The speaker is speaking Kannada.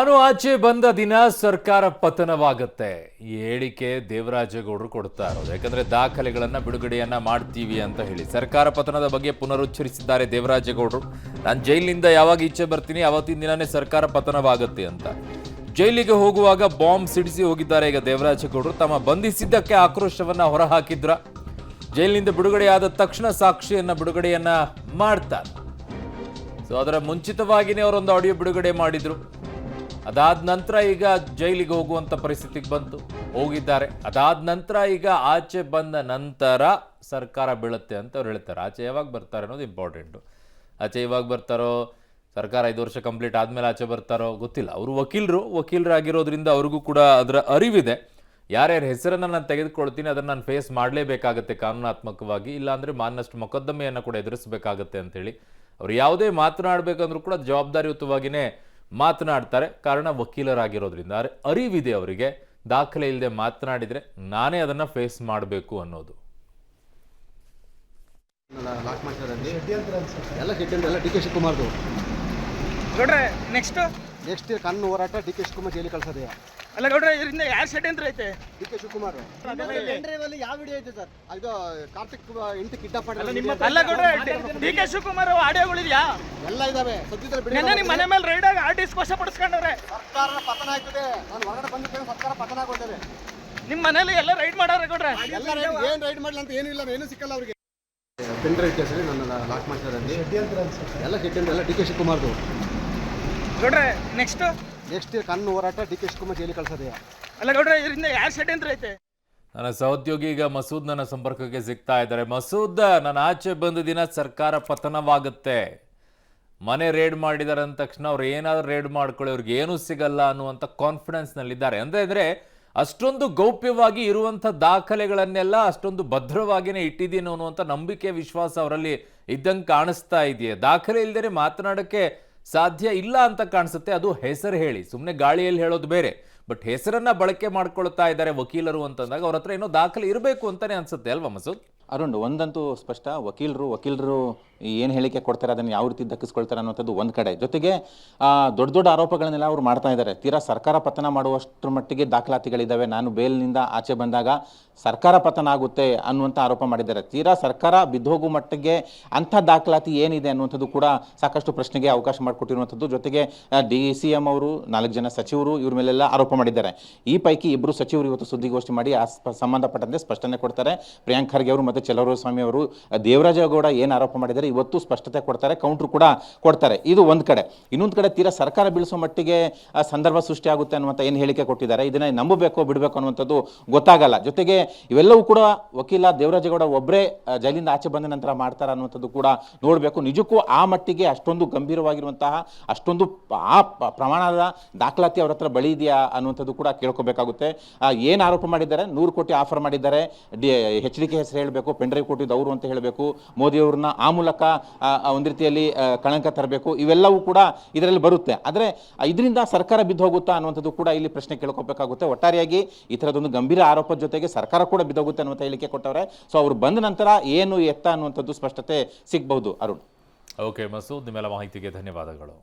ನಾನು ಆಚೆ ಬಂದ ದಿನ ಸರ್ಕಾರ ಪತನವಾಗುತ್ತೆ ಈ ಹೇಳಿಕೆ ದೇವರಾಜೇಗೌಡರು ಕೊಡ್ತಾ ಇರೋದು. ಯಾಕಂದ್ರೆ ದಾಖಲೆಗಳನ್ನ ಬಿಡುಗಡೆಯನ್ನ ಮಾಡ್ತೀವಿ ಅಂತ ಹೇಳಿ ಸರ್ಕಾರ ಪತನದ ಬಗ್ಗೆ ಪುನರುಚ್ಚರಿಸಿದ್ದಾರೆ ದೇವರಾಜೇಗೌಡರು. ನಾನು ಜೈಲಿನಿಂದ ಯಾವಾಗ ಈಚೆ ಬರ್ತೀನಿ ಅವತ್ತಿನ ದಿನನೇ ಸರ್ಕಾರ ಪತನವಾಗುತ್ತೆ ಅಂತ. ಜೈಲಿಗೆ ಹೋಗುವಾಗ ಬಾಂಬ್ ಸಿಡಿಸಿ ಹೋಗಿದ್ದಾರೆ ಈಗ ದೇವರಾಜೇಗೌಡರು. ತಮ್ಮ ಬಂಧಿಸಿದ್ದಕ್ಕೆ ಆಕ್ರೋಶವನ್ನ ಹೊರಹಾಕಿದ್ರ. ಜೈಲಿನಿಂದ ಬಿಡುಗಡೆಯಾದ ತಕ್ಷಣ ಸಾಕ್ಷಿಯನ್ನ ಬಿಡುಗಡೆಯನ್ನ ಮಾಡ್ತಾರೆ. ಸೊ ಅದರ ಮುಂಚಿತವಾಗಿಯೇ ಅವರೊಂದು ಆಡಿಯೋ ಬಿಡುಗಡೆ ಮಾಡಿದ್ರು. ಅದಾದ ನಂತರ ಈಗ ಜೈಲಿಗೆ ಹೋಗುವಂತ ಪರಿಸ್ಥಿತಿಗೆ ಬಂತು, ಹೋಗಿದ್ದಾರೆ. ಅದಾದ ನಂತರ ಈಗ ಆಚೆ ಬಂದ ನಂತರ ಸರ್ಕಾರ ಬೀಳುತ್ತೆ ಅಂತ ಅವ್ರು ಹೇಳ್ತಾರೆ. ಆಚೆ ಯಾವಾಗ ಬರ್ತಾರೆ ಅನ್ನೋದು ಇಂಪಾರ್ಟೆಂಟು. ಆಚೆ ಯಾವಾಗ ಬರ್ತಾರೋ, ಸರ್ಕಾರ 5 ವರ್ಷ ಕಂಪ್ಲೀಟ್ ಆದಮೇಲೆ ಆಚೆ ಬರ್ತಾರೋ ಗೊತ್ತಿಲ್ಲ. ಅವರು ವಕೀಲರಾಗಿರೋದ್ರಿಂದ ಅವ್ರಿಗೂ ಕೂಡ ಅದರ ಅರಿವಿದೆ. ಯಾರ್ಯಾರ ಹೆಸರನ್ನು ನಾನು ತೆಗೆದುಕೊಳ್ತೀನಿ ಅದನ್ನು ನಾನು ಫೇಸ್ ಮಾಡಲೇಬೇಕಾಗತ್ತೆ ಕಾನೂನಾತ್ಮಕವಾಗಿ, ಇಲ್ಲಾಂದರೆ ಮಾನನಷ್ಟ ಮೊಕದ್ದಮೆಯನ್ನು ಕೂಡ ಎದುರಿಸಬೇಕಾಗತ್ತೆ ಅಂತೇಳಿ ಅವ್ರು ಯಾವುದೇ ಮಾತನಾಡಬೇಕಂದ್ರೂ ಕೂಡ ಜವಾಬ್ದಾರಿಯುತವಾಗಿಯೇ ಮಾತನಾಡ್ತಾರೆ. ಕಾರಣ ವಕೀಲರಾಗಿರೋದ್ರಿಂದ ಅರಿವಿದೆ ಅವರಿಗೆ. ದಾಖಲೆ ಇಲ್ಲದೆ ಮಾತನಾಡಿದರೆ ನಾನೇ ಅದನ್ನು ಫೇಸ್ ಮಾಡಬೇಕು ಅನ್ನೋದು. ಎಲ್ಲ ಡಿ ಕೆ ಶಿವಕುಮಾರ್ದು ಗೌಡ್ರೆ ನೆಕ್ಸ್ಟ್ ಕಣ್ಣು ಹೋರಾಟ ಡಿ ಕೆ ಶಿವಕುಮಾರ್ ಜೈಲಿಗೆ ಕಳ್ಸೋದೇ. ಅಲ್ಲ ಗೌಡ್ರೆ, ಇದರಿಂದ ಯಾರು ಷಡ್ಯಂತ್ರ ಐತೆ? ಡಿ ಕೆ ಶಿವಕುಮಾರ್ ಯಾವ ವಿಡಿಯೋ ಐತೆ ಸರ್? ಇದು ಕಾರ್ತಿಕ್ ಇಂಟಿ ಕಿಡ್ನಾಪ್ ಅಲ್ಲ ಗೌಡ್ರೆ, ಡಿ ಕೆ ಶಿವಕುಮಾರ್ ಆಡಿಯೋಗಳಿದ್ಯಾ? ಎಲ್ಲ ಇದಾವೆ. ಸದ್ಯದಲ್ಲಿ ಬಿಡಿ. ನಿಮ್ಮ ಮನೆ ಮೇಲೆ ರೈಡ್ ಆಗಿ ಆರ್ಟಿಸ್ಟ್ ವಶಪಡಿಸ್ಕೊಂಡವ್ರೆ. ಸರ್ಕಾರ ಪತನ ಆಗ್ತದೆ. ನಾನು ಹೊರಗಡೆ ಬಂದಿದ್ದೇನೆ, ಸರ್ಕಾರ ಪತನ ಆಗೋದೇವೆ. ನಿಮ್ಮ ಮನೇಲಿ ಎಲ್ಲ ರೈಡ್ ಮಾಡಾರೆ ಗೌಡ್ರೆ. ಎಲ್ಲ ಏನ್ ರೈಡ್ ಮಾಡಲಿ ಅಂತ ಏನೂ ಇಲ್ಲ, ಏನೂ ಸಿಕ್ಕಲ್ಲ ಅವ್ರಿಗೆ. ಪೆನ್ ಡ್ರೈವ್ ಕೇಸಲ್ಲಿ ನನ್ನ ಲಾಕ್ ಮಾಡ್ತಾರೆ. ಎಲ್ಲ ಡಿ ಕೆ ಶಿವಕುಮಾರ್ದು ಗೌಡ್ರೆ ನೆಕ್ಸ್ಟ್ ಕಣ್ಣು ಹೋರಾಟ ಡಿ ಕೆ ಶಿವಕುಮಾರ್ ಜೈಲಿಗೆ ಕಳ್ಸೋದೇ. ಅಲ್ಲ ಗೌಡ್ರೆ, ಇದರಿಂದ ಯಾರು ಷಡ್ಯಂತ್ರ ಐತೆ? ನನ್ನ ಸಹೋದ್ಯೋಗಿ ಈಗ ಮಸೂದ್ ನನ್ನ ಸಂಪರ್ಕಕ್ಕೆ ಸಿಗ್ತಾ ಇದ್ದಾರೆ. ಮಸೂದ್, ನಾನು ಆಚೆ ಬಂದ ದಿನ ಸರ್ಕಾರ ಪತನವಾಗುತ್ತೆ, ಮನೆ ರೇಡ್ ಮಾಡಿದ್ದಾರೆ ಅಂದ ತಕ್ಷಣ ಅವ್ರು ಏನಾದ್ರು ರೇಡ್ ಮಾಡ್ಕೊಳ್ಳಿ, ಅವ್ರಿಗೆ ಏನೂ ಸಿಗಲ್ಲ ಅನ್ನುವಂಥ ಕಾನ್ಫಿಡೆನ್ಸ್ನಲ್ಲಿದ್ದಾರೆ. ಅಂದರೆ ಅಷ್ಟೊಂದು ಗೌಪ್ಯವಾಗಿ ಇರುವಂಥ ದಾಖಲೆಗಳನ್ನೆಲ್ಲ ಅಷ್ಟೊಂದು ಭದ್ರವಾಗಿಯೇ ಇಟ್ಟಿದ್ದೀನಿ ಅನ್ನುವಂಥ ನಂಬಿಕೆ ವಿಶ್ವಾಸ ಅವರಲ್ಲಿ ಇದ್ದಂಗೆ ಕಾಣಿಸ್ತಾ ಇದೆಯೇ. ದಾಖಲೆ ಇಲ್ಲದೇ ಮಾತನಾಡೋಕ್ಕೆ ಸಾಧ್ಯ ಇಲ್ಲ ಅಂತ ಕಾಣಿಸುತ್ತೆ. ಅದು ಹೆಸರು ಹೇಳಿ, ಸುಮ್ಮನೆ ಗಾಳಿಯಲ್ಲಿ ಹೇಳೋದು ಬೇರೆ. ಬಟ್ ಹೆಸರನ್ನ ಬಳಕೆ ಮಾಡ್ಕೊಳ್ತಾ ಇದ್ದಾರೆ ವಕೀಲರು ಅಂತಂದಾಗ ಅವ್ರ ಹತ್ರ ಏನೋ ದಾಖಲೆ ಇರಬೇಕು ಅಂತಾನೆ ಅನ್ಸುತ್ತೆ ಅಲ್ವಾ ಮಸೂದ್? ಅರುಣ್, ಒಂದಂತೂ ಸ್ಪಷ್ಟ, ವಕೀಲರು ಏನು ಹೇಳಿಕೆ ಕೊಡ್ತಾರೆ ಅದನ್ನು ಯಾವ ರೀತಿ ದಕ್ಕಿಸ್ಕೊಳ್ತಾರೆ ಅನ್ನೋಂಥದ್ದು ಒಂದು ಕಡೆ. ಜೊತೆಗೆ ದೊಡ್ಡ ಆರೋಪಗಳನ್ನೆಲ್ಲ ಅವರು ಮಾಡ್ತಾ ಇದ್ದಾರೆ. ತೀರಾ ಸರ್ಕಾರ ಪತನ ಮಾಡುವಷ್ಟರ ಮಟ್ಟಿಗೆ ದಾಖಲಾತಿಗಳಿದ್ದಾವೆ. ನಾನು ಬೇಲ್ನಿಂದ ಆಚೆ ಬಂದಾಗ ಸರ್ಕಾರ ಪತನ ಆಗುತ್ತೆ ಅನ್ನುವಂಥ ಆರೋಪ ಮಾಡಿದ್ದಾರೆ. ತೀರಾ ಸರ್ಕಾರ ಬಿದ್ದೋಗು ಮಟ್ಟಿಗೆ ಅಂಥ ದಾಖಲಾತಿ ಏನಿದೆ ಅನ್ನುವಂಥದ್ದು ಕೂಡ ಸಾಕಷ್ಟು ಪ್ರಶ್ನೆಗೆ ಅವಕಾಶ ಮಾಡಿಕೊಟ್ಟಿರುವಂಥದ್ದು. ಜೊತೆಗೆ DCM ಅವರು 4 ಜನ ಸಚಿವರು ಇವ್ರ ಮೇಲೆಲ್ಲ ಆರೋಪ ಮಾಡಿದ್ದಾರೆ. ಈ ಪೈಕಿ 2 ಸಚಿವರು ಇವತ್ತು ಸುದ್ದಿಗೋಷ್ಠಿ ಮಾಡಿ ಸಂಬಂಧಪಟ್ಟಂತೆ ಸ್ಪಷ್ಟನೆ ಕೊಡ್ತಾರೆ. ಪ್ರಿಯಾಂಕ್ ಖರ್ಗೆ ಅವರು ಮತ್ತು ಚಲುವರಾಯಸ್ವಾಮಿ ಅವರು ದೇವರಾಜೇಗೌಡ ಏನು ಆರೋಪ ಮಾಡಿದ್ದಾರೆ ಇವತ್ತು ಸ್ಪಷ್ಟತೆ ಕೊಡ್ತಾರೆ, ಕೌಂಟ್ರು ಕೂಡ ಕೊಡ್ತಾರೆ. ಇದು ಒಂದು ಕಡೆ. ಇನ್ನೊಂದು ಕಡೆ ತೀರಾ ಸರ್ಕಾರ ಬೀಳಿಸೋ ಮಟ್ಟಿಗೆ ಸಂದರ್ಭ ಸೃಷ್ಟಿಯಾಗುತ್ತೆ ಅನ್ನುವಂಥ ಏನು ಹೇಳಿಕೆ ಕೊಟ್ಟಿದ್ದಾರೆ, ಇದನ್ನ ನಂಬಬೇಕೋ ಬಿಡಬೇಕು ಅನ್ನುವಂಥದ್ದು ಗೊತ್ತಾಗಲ್ಲ. ಜೊತೆಗೆ ಇವೆಲ್ಲವೂ ಕೂಡ ವಕೀಲ ದೇವರಾಜೇಗೌಡ ಒಬ್ಬರೇ ಜೈಲಿಂದ ಆಚೆ ಬಂದ ನಂತರ ಮಾಡ್ತಾರೆ ಅನ್ನುವಂಥದ್ದು ಕೂಡ ನೋಡಬೇಕು. ನಿಜಕ್ಕೂ ಆ ಮಟ್ಟಿಗೆ ಅಷ್ಟೊಂದು ಗಂಭೀರವಾಗಿರುವಂತಹ ಅಷ್ಟೊಂದು ಆ ಪ್ರಮಾಣದ ದಾಖಲಾತಿ ಅವ್ರ ಹತ್ರ ಬಳಿ ಇದೆಯಾ ಅನ್ನುವಂಥದ್ದು ಕೂಡ ಕೇಳ್ಕೋಬೇಕಾಗುತ್ತೆ. ಏನು ಆರೋಪ ಮಾಡಿದ್ದಾರೆ, 100 ಕೋಟಿ ಆಫರ್ ಮಾಡಿದ್ದಾರೆ, HDK ಹೆಸರು ಹೇಳಬೇಕು, ಪೆನ್ ಡ್ರೈವ್ ಕೊಟ್ಟಿದ್ದು ಅವರು ಅಂತ ಹೇಳಬೇಕು, ಮೋದಿಯವ್ರನ್ನ ಆ ಮೂಲಕ ಒಂದು ರೀತಿಯಲ್ಲಿ ಕಳಂಕ ತರಬೇಕು, ಇವೆಲ್ಲವೂ ಕೂಡ ಇದರಲ್ಲಿ ಬರುತ್ತೆ. ಆದರೆ ಇದರಿಂದ ಸರ್ಕಾರ ಬಿದ್ದು ಹೋಗುತ್ತಾ ಅನ್ನುವಂಥದ್ದು ಕೂಡ ಇಲ್ಲಿ ಪ್ರಶ್ನೆ ಕೇಳ್ಕೋಬೇಕಾಗುತ್ತೆ. ಒಟ್ಟಾರೆಯಾಗಿ ಈ ಥರದೊಂದು ಗಂಭೀರ ಆರೋಪದ ಜೊತೆಗೆ ಸರ್ಕಾರ ಕೂಡ ಬಿದ್ದೋಗುತ್ತೆ ಅನ್ನುವಂಥ ಹೇಳಿಕೆ ಕೊಟ್ಟವ್ರೆ. ಸೊ ಅವ್ರು ಬಂದ ನಂತರ ಏನು ಎತ್ತ ಅನ್ನುವಂಥದ್ದು ಸ್ಪಷ್ಟತೆ ಸಿಗಬಹುದು. ಅರುಣ್. ಓಕೆ ಮಸೂದ್, ನಿಮ್ಮೆಲ್ಲ ಮಾಹಿತಿಗೆ ಧನ್ಯವಾದಗಳು.